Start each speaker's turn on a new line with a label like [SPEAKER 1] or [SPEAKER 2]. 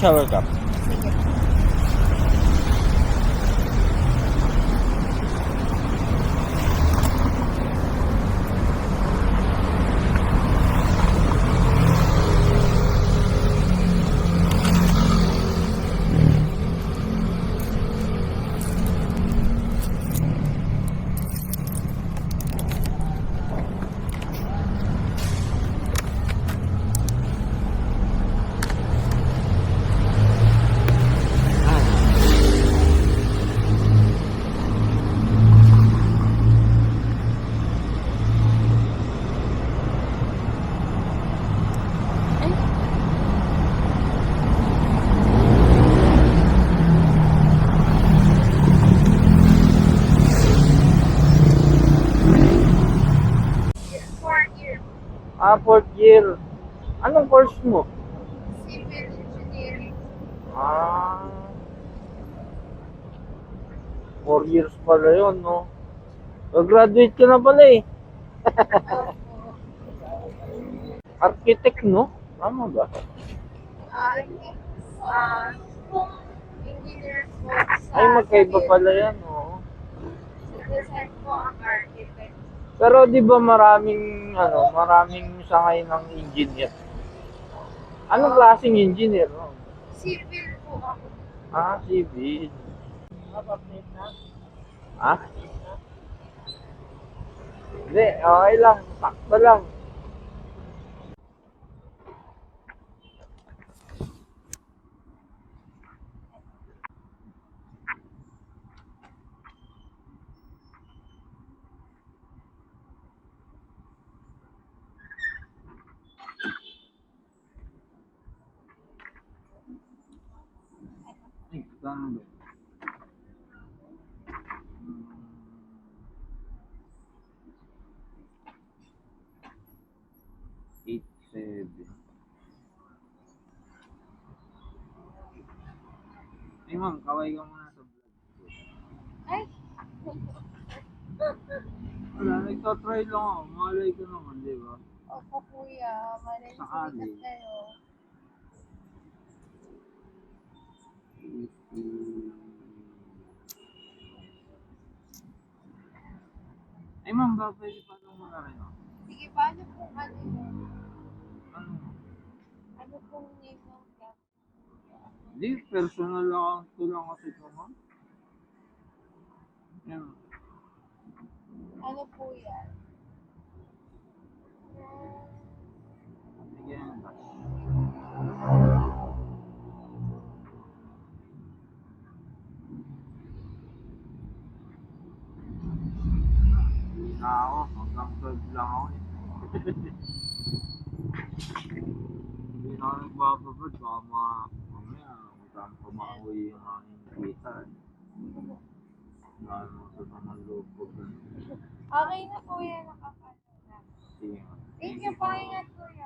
[SPEAKER 1] shower cap.
[SPEAKER 2] Sige.
[SPEAKER 1] Fourth year. Anong course mo?
[SPEAKER 2] Civil engineering.
[SPEAKER 1] 4 years pala yun, no? Graduate ka na pala eh.
[SPEAKER 2] Opo.
[SPEAKER 1] Architect, no? Tama ba?
[SPEAKER 2] I think, engineer po sa
[SPEAKER 1] Ay, magkaiba
[SPEAKER 2] civil.
[SPEAKER 1] pala yan, no?
[SPEAKER 2] Sa design po ang architect.
[SPEAKER 1] Pero di ba maraming sangay ng engineer? Anong klaseng engineer, no?
[SPEAKER 2] Civil po ako.
[SPEAKER 1] Civil. Ha? Hindi, okay lang. Sakto lang. Ay, saan ba? 8-7. Ay, ma'am, kaway ka muna sa vlog ko.
[SPEAKER 2] Ay!
[SPEAKER 1] Wala, nagtatry lang ako. Malay ko naman, di ba?
[SPEAKER 2] Opo kuya, malay
[SPEAKER 1] Sakali.
[SPEAKER 2] sumikat kayo.
[SPEAKER 1] Ay, ma'am, ba pwede pa lang muna rin ako?
[SPEAKER 2] Sige, paano po ano yun?
[SPEAKER 1] Ano?
[SPEAKER 2] Ano pong name ng vlog?
[SPEAKER 1] Di, personal account ko lang kasi ito, ma'am. Yan.
[SPEAKER 2] Ano po yan?
[SPEAKER 1] Sige, yan. Hindi na ako. Hanggang 12 lang ako eh. Hindi na ako nagbababad. Baka mamaya, saan pa mauwi yung aking kita. Lalo mo sa naman loob ko.
[SPEAKER 2] Okay na kuya, nakapano na.
[SPEAKER 1] Sige.
[SPEAKER 2] Thank you po, ingat kuya.